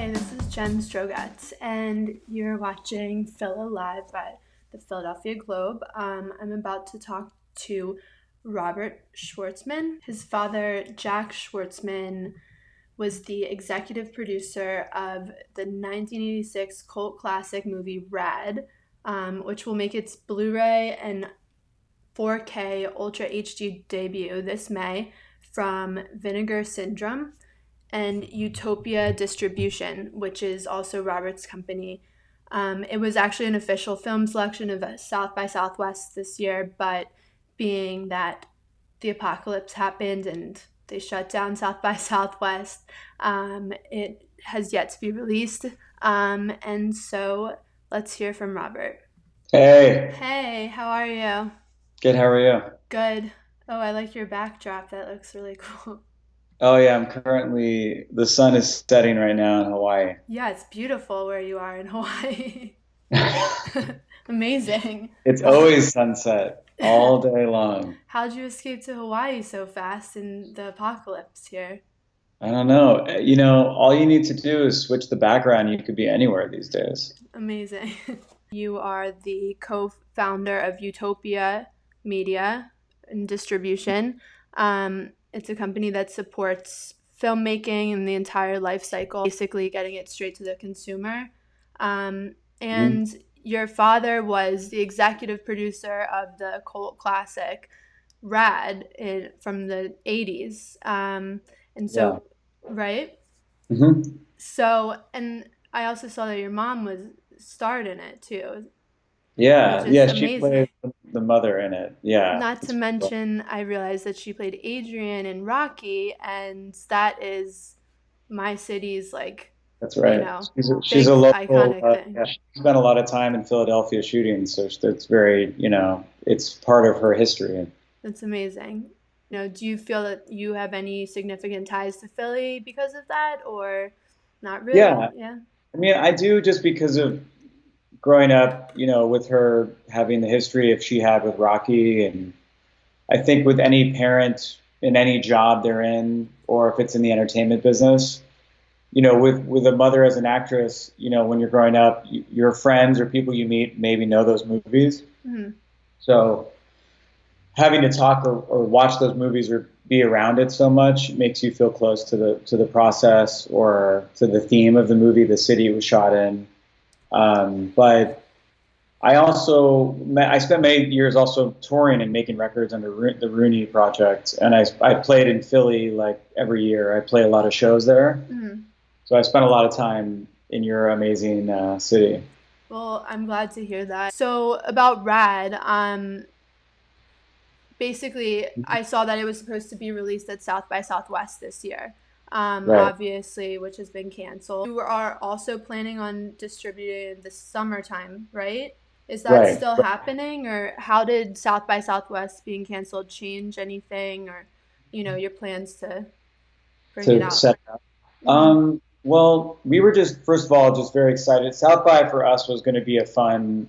Hey, this is Jen Strogatz, and you're watching Phil Live by the Philadelphia Globe. I'm about to talk to Robert Schwartzman. His father, Jack Schwartzman, was the executive producer of the 1986 cult classic movie RAD, which will make its Blu-ray and 4K Ultra HD debut this May from Vinegar Syndrome and Utopia Distribution, which is also Robert's company. It was actually an official film selection of South by Southwest this year, but being that the apocalypse happened and they shut down South by Southwest, it has yet to be released. And so let's hear from Robert. Hey, Hey, how are you? good. How are you? Good. Oh, I like your backdrop. That looks really cool. Oh yeah, the sun is setting right now in Hawaii. Yeah, it's beautiful where you are in Hawaii. Amazing. It's always sunset all day long. How'd you escape to Hawaii so fast in the apocalypse here? I don't know. All you need to do is switch the background. You could be anywhere these days. Amazing. You are the co-founder of Utopia Media and Distribution. It's a company that supports filmmaking and the entire life cycle, basically getting it straight to the consumer. Mhm. And your father was the executive producer of the cult classic RAD from the 80s. And Yeah. so, right? hmm So, and I also saw that your mom was starred in it too, which Yeah. is Yeah. She amazing. played the mother in it. Yeah. Not to It's pretty cool. mention, I realized that she played Adrian in Rocky, and that is my city's, like, That's right. She's a big local. iconic thing. Yeah, she spent a lot of time in Philadelphia shooting, so it's very, it's part of her history. That's amazing. Do you feel that you have any significant ties to Philly because of that, or not really? Yeah. Yeah. I mean, I do just because of growing up, with her having the history if she had with Rocky, and I think with any parent in any job they're in, or if it's in the entertainment business, with a mother as an actress, when you're growing up, your friends or people you meet maybe know those movies. Mhm. So having to talk or watch those movies or be around it so much makes you feel close to the process or to the theme of the movie, the city it was shot in. But I spent many years also touring and making records under the Rooney project, and I played in Philly like every year. I play a lot of shows there, Mhm. so I spent a lot of time in your amazing city. Well, I'm glad to hear that. So about Rad, basically, I saw that it was supposed to be released at South by Southwest this year. Right, Obviously, which has been canceled. You are also planning on distributing this summertime, right? Is that right. still happening, or how did South by Southwest being canceled change anything, or your plans to bring it To out? set. Mm-hmm. Well, we were just first of all just very excited. South by for us was going to be a fun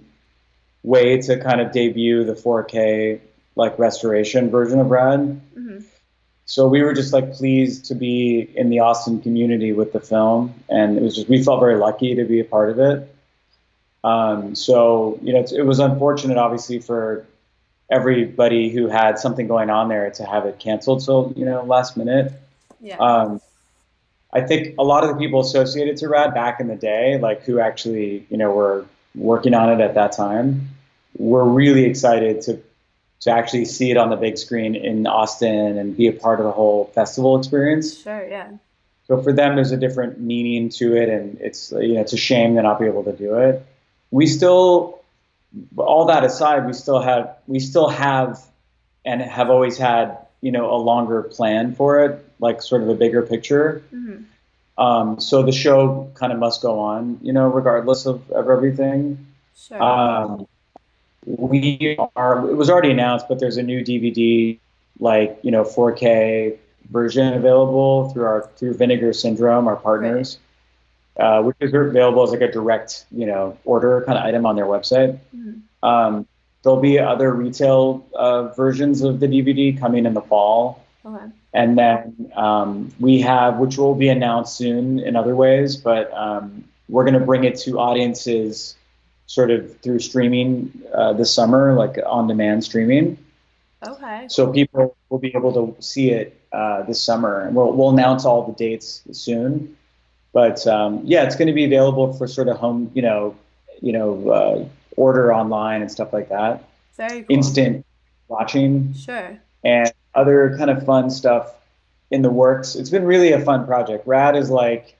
way to kind of debut the 4K like restoration version of Rad. Mm-hmm. So we were just like pleased to be in the Austin community with the film, and it was just we felt very lucky to be a part of it. So it was unfortunate, obviously, for everybody who had something going on there to have it canceled so last minute. Yeah. Um, I think a lot of the people associated to Rad back in the day, like who actually were working on it at that time, were really excited to actually see it on the big screen in Austin and be a part of the whole festival experience. Sure. Yeah. So for them, there's a different meaning to it, and it's a shame to not be able to do it. We still, all that aside, we still have and have always had a longer plan for it, like sort of a bigger picture. Mm-hmm. So the show kind of must go on, regardless of everything. Sure. Um, it was already announced, but there's a new DVD, like, 4K version available through Vinegar Syndrome, our Right. partners, which is available as like a direct, order kind of item on their website. Mm-hmm. Um, there'll be other retail versions of the DVD coming in the fall. Okay. And then we have, which will be announced soon in other ways, but we're going to bring it to audiences sort of through streaming this summer, like on-demand streaming. Okay. So people will be able to see it this summer, and we'll announce all the dates soon. But yeah, it's going to be available for sort of home, order online and stuff like that. Very cool. Instant watching. Sure. And other kind of fun stuff in the works. It's been really a fun project. RAD is like,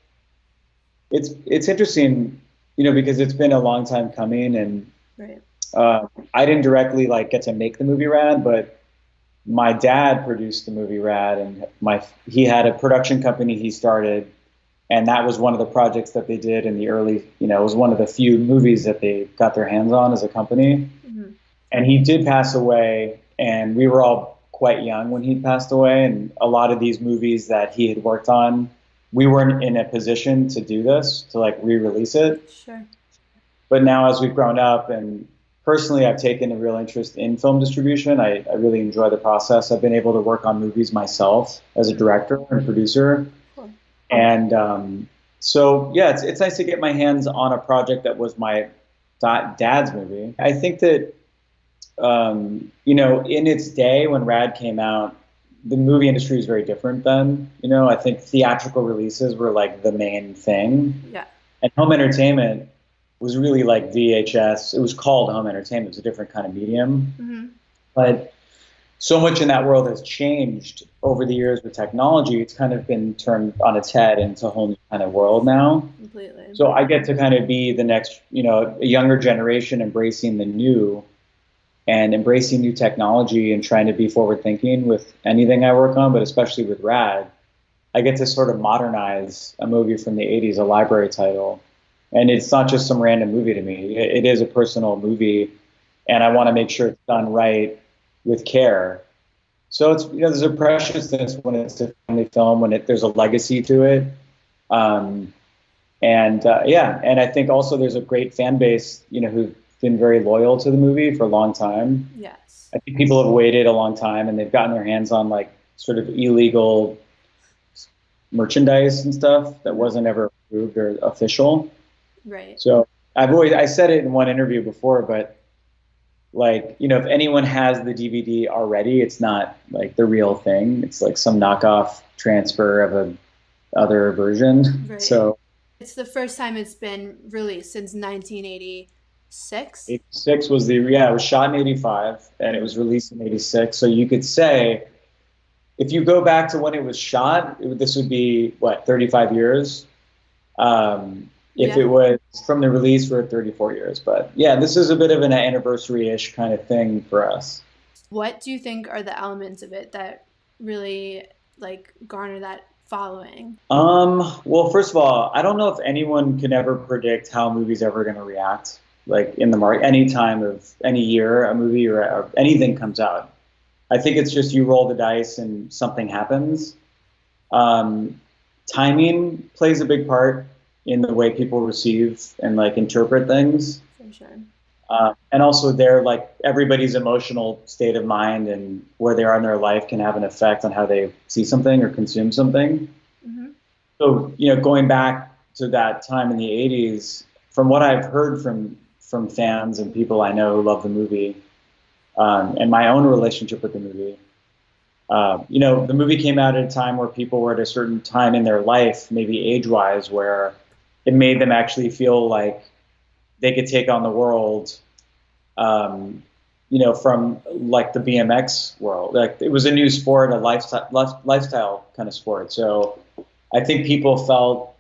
it's interesting, because it's been a long time coming, and Right. I didn't directly like get to make the movie RAD, but my dad produced the movie RAD, and he had a production company he started, and that was one of the projects that they did in the early, it was one of the few movies that they got their hands on as a company. Mm-hmm. And he did pass away, and we were all quite young when he passed away, and a lot of these movies that he had worked on, we weren't in a position to do this, to like re-release it. Sure. But now as we've grown up, and personally I've taken a real interest in film distribution, I really enjoy the process. I've been able to work on movies myself as a director and producer. Cool. And so, yeah, it's nice to get my hands on a project that was my dad's movie. I think that in its day when RAD came out, the movie industry was very different then. I think theatrical releases were like the main thing. Yeah. And home entertainment was really like VHS. It was called home entertainment. It was a different kind of medium. Mm-hmm. But so much in that world has changed over the years with technology. It's kind of been turned on its head into a whole new kind of world now. Completely. So I get to kind of be the next, a younger generation embracing the new and embracing new technology and trying to be forward thinking with anything I work on, but especially with RAD. I get to sort of modernize a movie from the 80s, a library title. And it's not just some random movie to me. It is a personal movie, and I want to make sure it's done right with care. So it's, there's a preciousness when it's a family film, when there's a legacy to it. And I think also there's a great fan base, who've been very loyal to the movie for a long time. Yes. I think people have waited a long time, and they've gotten their hands on like sort of illegal merchandise and stuff that wasn't ever approved or official. Right. So I said it in one interview before, but like, if anyone has the DVD already, it's not like the real thing. It's like some knockoff transfer of a other version. Right. So it's the first time it's been released since 1986. 86 was it was shot in 85 and it was released in 86. So you could say, if you go back to when it was shot, this would be 35 years. If it was from the release, we're at 34 years. But yeah, this is a bit of an anniversary-ish kind of thing for us. What do you think are the elements of it that really like garner that following? Well, first of all, I don't know if anyone can ever predict how a movie's ever going to react. Like in the market, any time of any year, a movie or anything comes out. I think it's just you roll the dice and something happens. Timing plays a big part in the way people receive and like interpret things. For sure. And also they're like everybody's emotional state of mind and where they are in their life can have an effect on how they see something or consume something. Mm-hmm. So, going back to that time in the 80s, from what I've heard from fans and people I know who love the movie, and my own relationship with the movie, the movie came out at a time where people were at a certain time in their life, maybe age-wise, where it made them actually feel like they could take on the world, from like the BMX world. Like it was a new sport, a lifestyle kind of sport. So I think people felt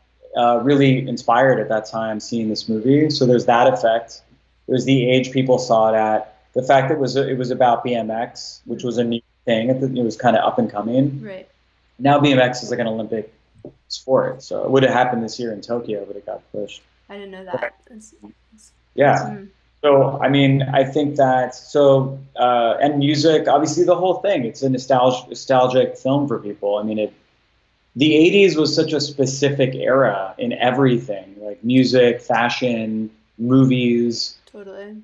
really inspired at that time seeing this movie. So there's that effect. There's the age people saw it at. The fact that it was about BMX, which was a new thing. It was kind of up and coming. Right. Now BMX is like an Olympic sport. So it would have happened this year in Tokyo, but it got pushed. I didn't know that. Yeah. Mm-hmm. So, I mean, I think that, and music, obviously the whole thing, it's a nostalgic film for people. I mean, the 80s was such a specific era in everything, like music, fashion, movies. Totally.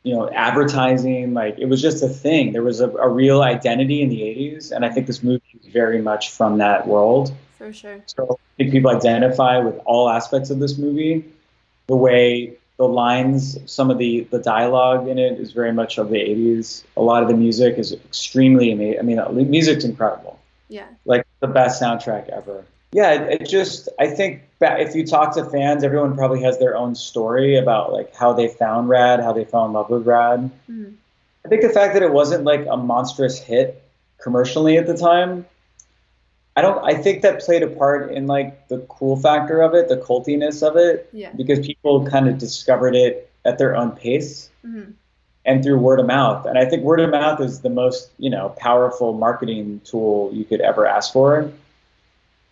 advertising. Like it was just a thing. There was a real identity in the 80s. And I think this movie is very much from that world. For sure. So I think people identify with all aspects of this movie. The way the lines, some of the dialogue in it is very much of the 80s. A lot of the music is extremely amazing. I mean, the music's incredible. Yeah. Like the best soundtrack ever. Yeah, it just, I think if you talk to fans, everyone probably has their own story about like how they found RAD, how they fell in love with RAD. Mm. I think the fact that it wasn't like a monstrous hit commercially at the time, I think that played a part in like the cool factor of it, the cultiness of it, Yeah. because people kind of discovered it at their own pace and through word of mouth. And I think word of mouth is the most, powerful marketing tool you could ever ask for.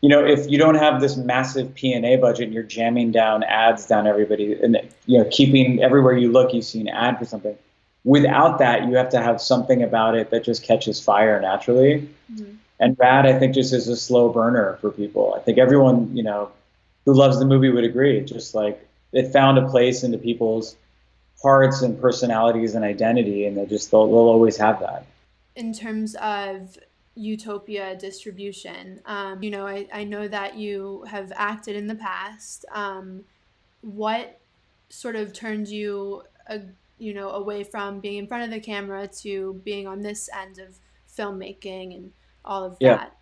If you don't have this massive P&A budget and you're jamming down ads down everybody and, keeping everywhere you look, you see an ad for something. Without that, you have to have something about it that just catches fire naturally. Mm-hmm. And RAD, I think, just is a slow burner for people. I think everyone, who loves the movie would agree. Just like it found a place into people's hearts and personalities and identity, and they'll always have that. In terms of Utopia distribution, I know that you have acted in the past. What sort of turned you, away from being in front of the camera to being on this end of filmmaking and all of that?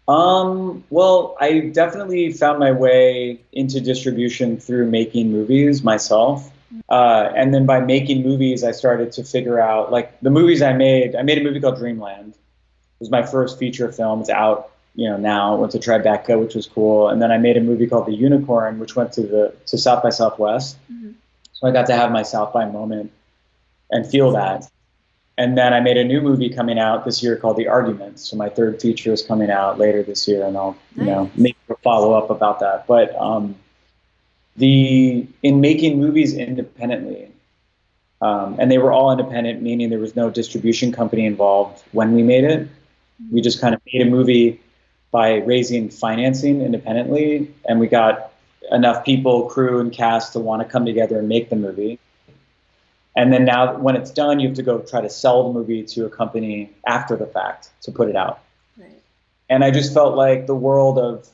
Well, I definitely found my way into distribution through making movies myself. And then by making movies, I started to figure out, like, the movies I made a movie called Dreamland. It was my first feature film. It's out, now. It went to Tribeca, which was cool. And then I made a movie called The Unicorn, which went to South by Southwest. Mm-hmm. So I got to have my South by moment and feel that. And then I made a new movie coming out this year called The Argument. So my third feature is coming out later this year, and I'll, make a follow up about that. But in making movies independently, and they were all independent, meaning there was no distribution company involved when we made it. We just kind of made a movie by raising financing independently, and we got enough people, crew, and cast to want to come together and make the movie. And then now when it's done, you have to go try to sell the movie to a company after the fact to put it out. Right. And I just felt like the world of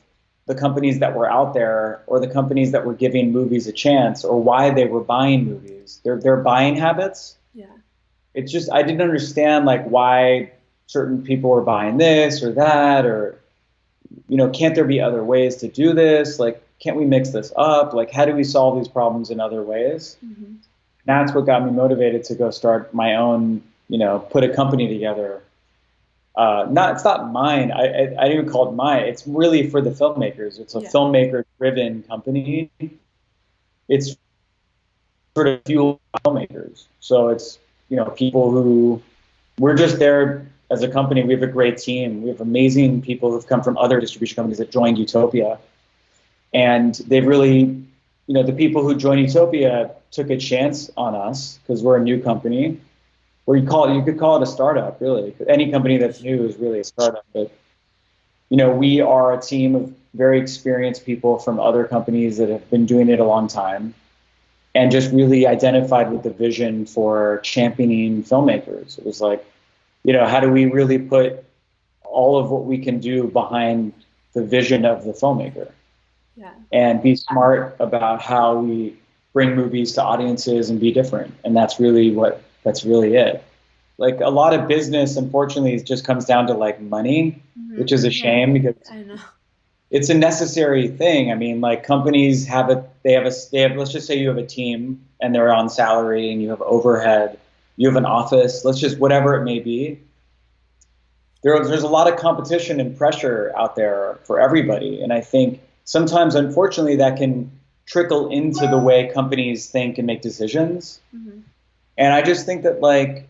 the companies that were out there, or the companies that were giving movies a chance, or why they were buying movies, their buying habits. Yeah. It's just, I didn't understand like why certain people were buying this or that, or, can't there be other ways to do this? Like, can't we mix this up? Like, how do we solve these problems in other ways? Mm-hmm. That's what got me motivated to go start my own, put a company together. It's not mine. I didn't even call it mine. It's really for the filmmakers. It's a filmmaker-driven company. It's sort of fuel filmmakers. So it's, people who, we're just there as a company. We have a great team. We have amazing people who've come from other distribution companies that joined Utopia. And they've really, the people who joined Utopia took a chance on us because we're a new company. Or you could call it a startup, really. Any company that's new is really a startup. But, we are a team of very experienced people from other companies that have been doing it a long time and just really identified with the vision for championing filmmakers. It was like, how do we really put all of what we can do behind the vision of the filmmaker? Yeah. And be smart about how we bring movies to audiences and be different. And that's really it. Like a lot of business, unfortunately, just comes down to like money, which is a shame because I know. It's a necessary thing. I mean, like companies let's just say you have a team and they're on salary and you have overhead, you have an office, whatever it may be. There's a lot of competition and pressure out there for everybody. And I think sometimes, unfortunately, that can trickle into the way companies think and make decisions. Mm-hmm. And I just think that like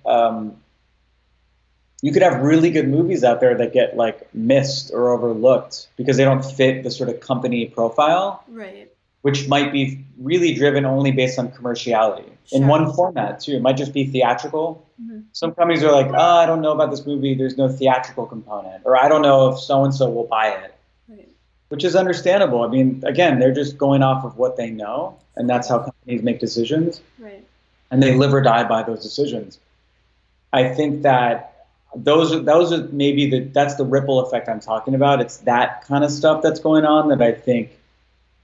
you could have really good movies out there that get like missed or overlooked because they don't fit the sort of company profile, right? Which might be really driven only based on commerciality in one format too. It might just be theatrical. Mm-hmm. Some companies are like, oh, I don't know about this movie. There's no theatrical component, or I don't know if so and so will buy it. Right. Which is understandable. I mean, again, they're just going off of what they know, and that's how companies make decisions. Right. and they live or die by those decisions. I think that those are maybe that's the ripple effect I'm talking about. It's that kind of stuff that's going on that I think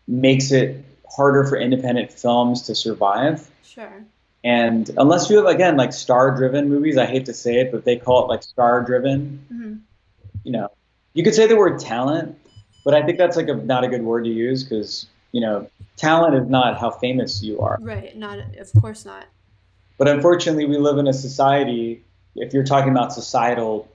makes it harder for independent films to survive. Sure. And unless you have, again, like star-driven movies, I hate to say it, but they call it like star-driven. Mm-hmm. You know, you could say the word talent, but I think that's like not a good word to use because, talent is not how famous you are. Right. Not, of course not. But unfortunately, we live in a society, if you're talking about societal,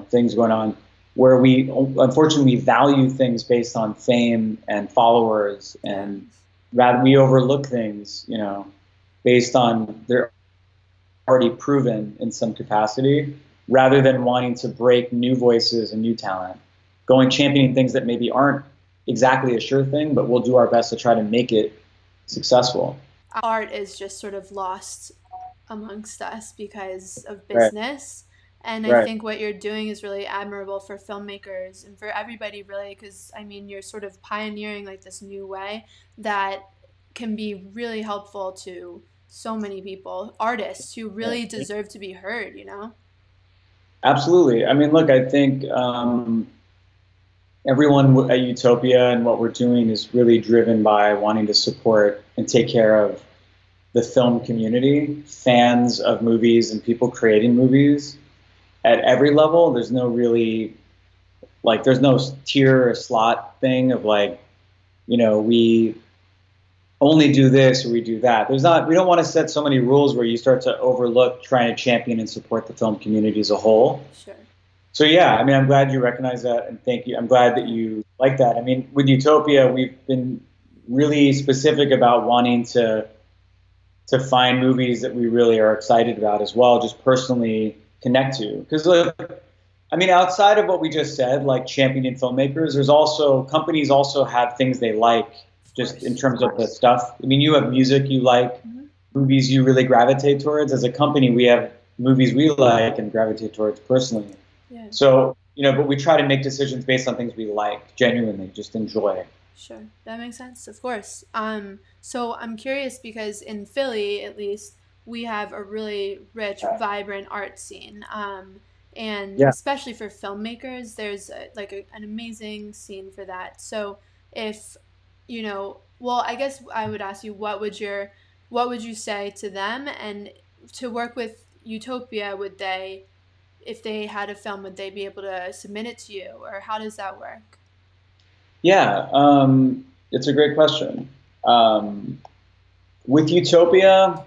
things going on, where we unfortunately value things based on fame and followers, and rather we overlook things, based on they're already proven in some capacity, rather than wanting to break new voices and new talent, going championing things that maybe aren't exactly a sure thing, but we'll do our best to try to make it successful. Art is just sort of lost amongst us because of Right. business. And I Right. think what you're doing is really admirable for filmmakers and for everybody, really, because I mean, you're sort of pioneering like this new way that can be really helpful to so many people, artists who really Right. deserve to be heard, you know? Absolutely. I mean, look, I think everyone at Utopia and what we're doing is really driven by wanting to support and take care of the film community, fans of movies and people creating movies at every level. There's no really, like, there's no tier or slot thing of like, we only do this or we do that. We don't want to set so many rules where you start to overlook trying to champion and support the film community as a whole. Sure. So yeah, I mean, I'm glad you recognize that, and thank you. I'm glad that you like that. I mean, with Utopia, we've been really specific about wanting to find movies that we really are excited about as well, just personally connect to. Because look, I mean, outside of what we just said, like championing filmmakers, there's also companies also have things they like, just in terms of the stuff. I mean, you have music you like, movies you really gravitate towards. As a company, we have movies we like and gravitate towards personally. Yeah. So, but we try to make decisions based on things we like, genuinely, just enjoy. Sure, that makes sense, of course. So I'm curious because in Philly, at least, we have a really rich, vibrant art scene. And Yeah. especially for filmmakers, there's an amazing scene for that. So if, well, I guess I would ask you, what would you say to them? And to work with Utopia, if they had a film, would they be able to submit it to you, or how does that work? Yeah, it's a great question. Um, with Utopia,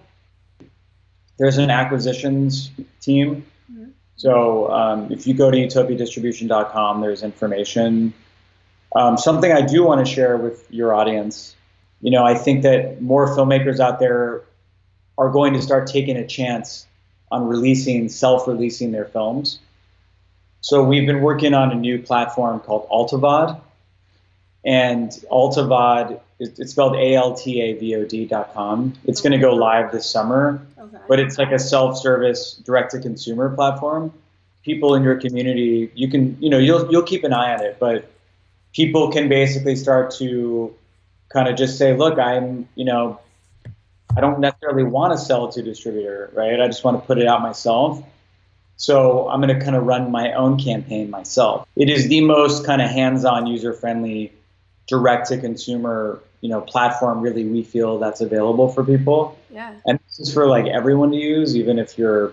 there's an acquisitions team. Mhm. So if you go to utopiadistribution.com, there's information. Something I do want to share with your audience, I think that more filmmakers out there are going to start taking a chance on self-releasing their films. So we've been working on a new platform called Alta VOD. And Alta VOD, it's spelled ALTAVOD.com. It's going to go live this summer, Okay. but it's like a self-service, direct-to-consumer platform. People in your community, you can, you'll keep an eye on it, but people can basically start to kind of just say, look, I don't necessarily want to sell it to a distributor, right? I just want to put it out myself. So I'm going to kind of run my own campaign myself. It is the most kind of hands-on, user-friendly, direct-to-consumer, platform really we feel that's available for people. Yeah. And this is for like everyone to use, even if you're,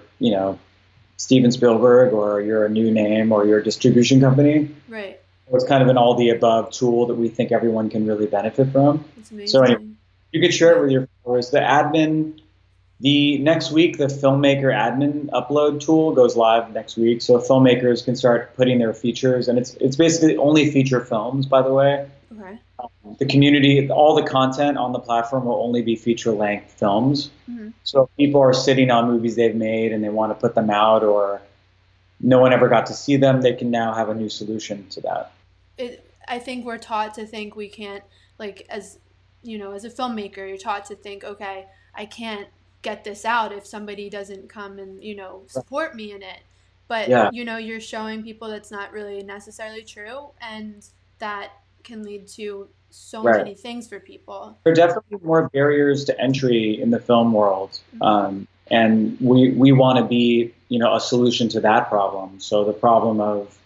Steven Spielberg or you're a new name or you're a distribution company. Right. It's kind of an all-the-above tool that we think everyone can really benefit from. It's amazing. So anyway, you could share it with your followers. The next week, the filmmaker admin upload tool goes live next week, so filmmakers can start putting their features, and it's basically only feature films, by the way. Okay. The community, all the content on the platform will only be feature-length films. Mm-hmm. So if people are sitting on movies they've made and they want to put them out, or no one ever got to see them, they can now have a new solution to that. I think we're taught to think we can't, like, as a filmmaker, you're taught to think, okay, I can't get this out if somebody doesn't come and support me in it. But Yeah. you're showing people that's not really necessarily true, and that can lead to so Right. many things for people. There are definitely more barriers to entry in the film world, and we want to be, a solution to that problem. So the problem of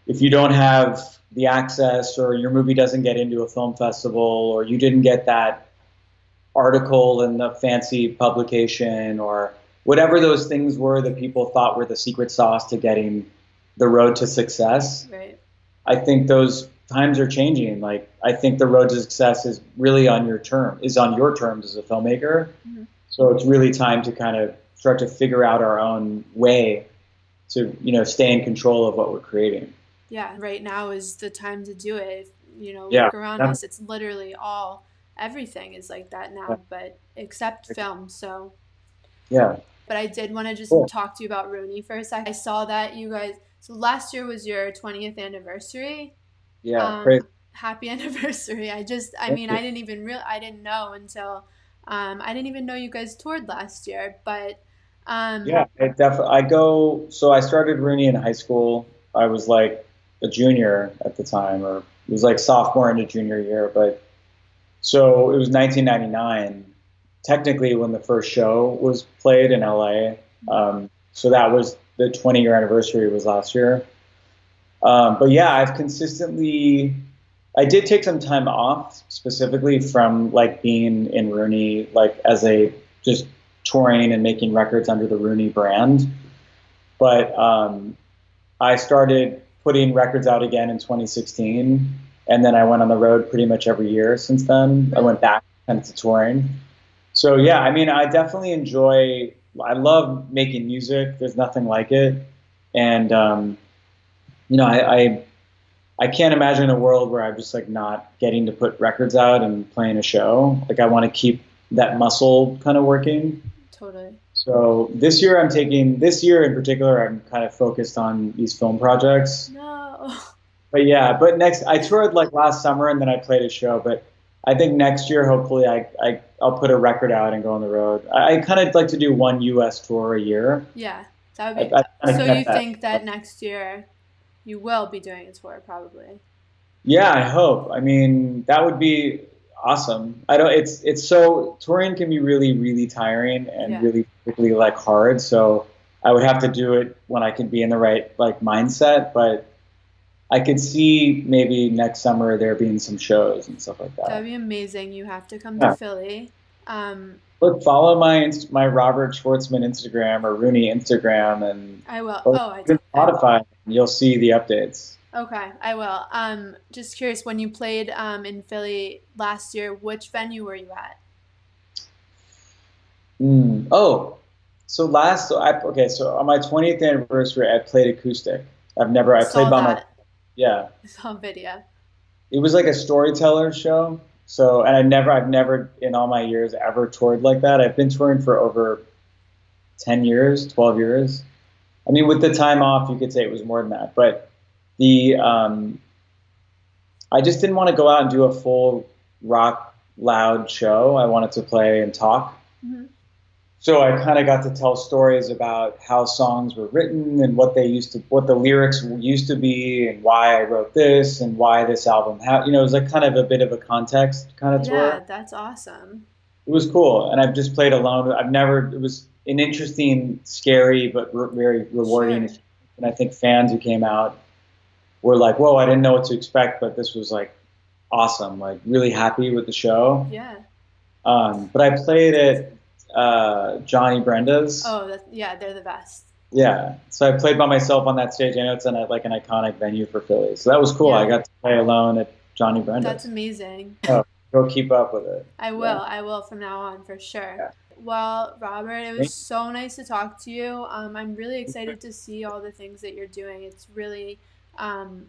if you don't have the access, or your movie doesn't get into a film festival, or you didn't get that article in the fancy publication, or whatever those things were that people thought were the secret sauce to getting the road to success. Right. I think those times are changing. Like, I think the road to success is really is on your terms as a filmmaker. Mm-hmm. So it's really time to kind of start to figure out our own way to, stay in control of what we're creating. Yeah, right now is the time to do it. Yeah. Look around That, us. It's literally everything is like that now, but except film. So, yeah. but I did want to just Cool. talk to you about Rooney for a sec. I saw that you guys, so last year was your 20th anniversary. Yeah. Crazy. Happy anniversary. I Thank mean, you. I didn't know until, I didn't even know you guys toured last year, but, Yeah. um, So I started Rooney in high school. I was like a junior at the time, or it was like sophomore into junior year. But so it was 1999, technically, when the first show was played in LA. So that was the 20-year anniversary was last year. But yeah, I did take some time off specifically from like being in Rooney, like as a just touring and making records under the Rooney brand. But I started putting records out again in 2016, and then I went on the road pretty much every year since then. I really, went back kind of to touring. So yeah, I mean, I definitely enjoy. I love making music. There's nothing like it, and you know, I can't imagine a world where I'm just like not getting to put records out and playing a show. Like, I want to keep that muscle kind of working. totally. So this year in particular, I'm kind of focused on these film projects. No. But yeah, but next I toured like last summer, and then I played a show. But I think next year, hopefully, I'll put a record out and go on the road. I kind of like to do one U.S. tour a year. Yeah, that would be, I kind so of you kept that. think that next year you will be doing a tour probably? Yeah, I hope. I mean, that would be awesome. I don't. It's so touring can be really really tiring and Yeah, really really like hard. So I would have to do it when I could be in the right like mindset. But I could see maybe next summer there being some shows and stuff like that'd that. be amazing. You have to come to Yeah. Philly. Um, Look, follow my Robert Schwartzman Instagram or Rooney Instagram, and I will. or Oh, even I Spotify. And you'll see the updates. okay, I will. Just curious, when you played in Philly last year, which venue were you at? Oh, so on my 20th anniversary, I played acoustic. I I played saw by my, that. yeah. I saw a video. It was like a storyteller show. So, and I've never in all my years ever toured like that. I've been touring for over 10 years, 12 years. I mean, with the time off, you could say it was more than that. But the, I just didn't want to go out and do a full rock loud show. I wanted to play and talk. Hmm. So I kind of got to tell stories about how songs were written and what the lyrics used to be, and why I wrote this and why this album it was like kind of a bit of a context kind of Yeah, tour. that's awesome. It was cool, and I've just played alone. It was an interesting, scary, but very rewarding. Sure. And I think fans who came out were like, "Whoa, I didn't know what to expect, but this was like awesome." Like, really happy with the show. Yeah. But I played at Johnny Brenda's. Oh, yeah, they're the best. Yeah, so I played by myself on that stage. I know it's like an iconic venue for Philly, so that was cool. I Yeah, got to play alone at Johnny that's Brenda's. amazing. Oh, go keep up with it. I Yeah, will. I will from now on for sure. yeah. Well, Robert, it was Thank so nice to talk to you. I'm really excited to see all the things that you're doing. It's really, um,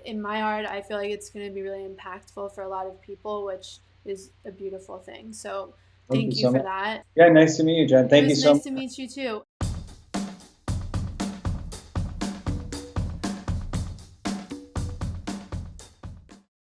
in my art, I feel like it's going to be really impactful for a lot of people, which is a beautiful thing. So thank you thank you so for much. that. Yeah, nice to meet you, Jen. It Thank you was so nice much. to meet you too.